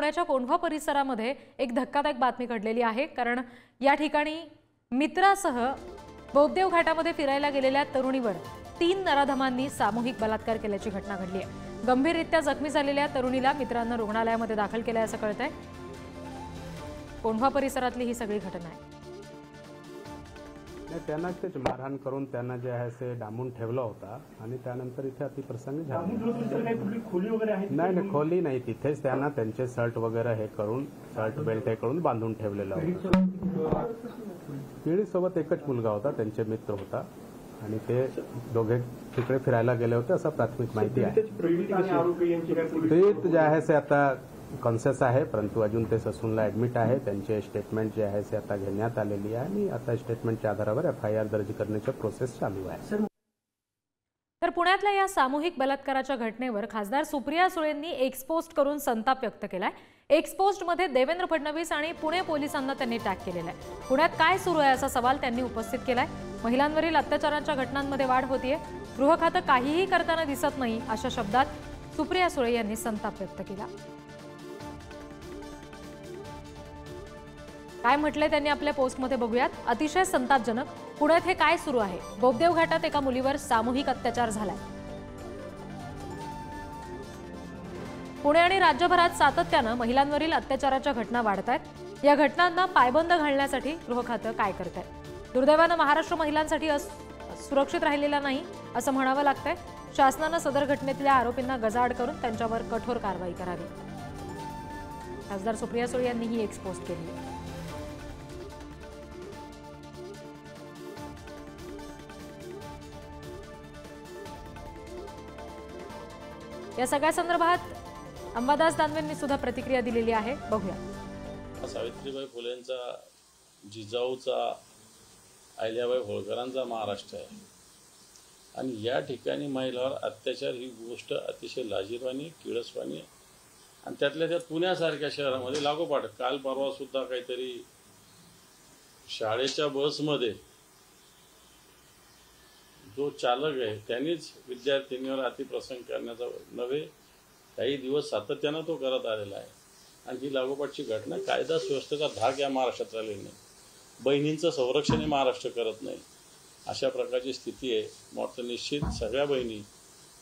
पुण्याच्या कोंढवा परिसरामध्ये एक धक्कादायक बातमी घडलेली आहे। कारण या ठिकाणी मित्रासह बोगदेव घाटामध्ये फिरायला गेलेल्या तरुणीवर 3 नराधमांनी सामूहिक बलात्कार केल्याची घटना घडली आहे। गंभीररित्या जखमी झालेल्या तरुणीला मित्रांनी रुग्णालयामध्ये दाखल केले असं कळतंय। कोंढवा परिसरातली ही सगळी घटना आहे। त्यांना तेच मारहाण करून त्यांना जे आहे ते डांबून ठेवला होता आणि त्यानंतर इथे अतिप्रसंग झाला। नाही खोली नाही, तिथेच त्यांना त्यांचे शर्ट वगैरे हे करून शर्ट बेल्ट हे करून बांधून ठेवलेलं होतं। पिढीसोबत एकच मुलगा होता, त्यांचे मित्र होता आणि ते दोघे तिकडे फिरायला गेले होते असं प्राथमिक माहिती आहे। पीडित जे आहे ते आता कॉन्शियस आहे, परंतु अजून ते ससूनला ऍडमिट आहे। त्यांचे स्टेटमेंट जे आहे ते आता घेण्यात आलेली आहे आणि आता स्टेटमेंटच्या आधारावर FIR दर्ज करण्याची प्रोसेस चालू आहे। तर पुण्यातल्या या सामूहिक बलात्काराच्या घटनेवर खासदार सुप्रिया सुळेंनी एक्स पोस्ट करून संताप व्यक्त केलाय। एक्स पोस्टमध्ये देवेंद्र फडणवीस आणि पुणे पोलिसांना त्यांनी टॅग केलेला आहे। पुण्यात काय सुरू आहे असा सवाल त्यांनी उपस्थित केलाय। महिलांवरील अत्याचारांच्या घटनांमध्ये वाढ होतीये, गृह खातं काहीही करताना दिसत नाही अशा शब्दात सुप्रिया सुळे यांनी संताप व्यक्त केला। काय म्हटलंय त्यांनी आपल्या पोस्टमध्ये बघूयात। अतिशय संतापजनक, पुण्यात हे काय सुरू आहे? बोगदेव घाटात एका मुलीवर सामूहिक अत्याचार झालाय। पुणे आणि राज्यभरात सातत्यानं महिलांवरील अत्याचाराच्या घटना वाढतायत। या घटनांना पायबंद घालण्यासाठी गृह खातं काय करतंय? दुर्दैवानं महाराष्ट्र महिलांसाठी सुरक्षित राहिलेला नाही असं म्हणावं लागतंय। शासनानं सदर घटनेतल्या आरोपींना गजाआड करून त्यांच्यावर कठोर कारवाई करावी। खासदार सुप्रिया सुळे यांनी ही एक्स पोस्ट केली। या सगळ्या संदर्भात अंबादास दानवेंनी सुद्धा प्रतिक्रिया दिलेली आहे, बघूया। सावित्रीबाई फुलेंचा, जिजाऊचा, अहिल्याबाई होळकरांचा महाराष्ट्र आहे आणि या ठिकाणी महिलांवर अत्याचार ही गोष्ट अतिशय लाजिरवाणी, किळसवाणी आहे। आणि त्यातल्या त्यात पुण्यासारख्या शहरामध्ये लागोपाठ काल परवा सुद्धा काहीतरी शाळेच्या बसमध्ये जो चालक आहे त्यांनीच विद्यार्थिनीवर अतिप्रसंग करण्याचा नव्हे, काही दिवस सातत्यानं तो करत आलेला आहे। आणि ही लागोपाठची घटना कायदा सुव्यवस्थेचा धाक या महाराष्ट्रात राहिलेला नाही। बहिणींचं संरक्षण महाराष्ट्र करत नाही, अशा प्रकारची स्थिती आहे। मात्र निश्चित सगळ्या बहिणी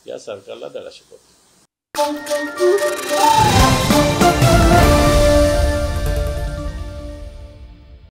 या सरकारला धडा शिकवतात।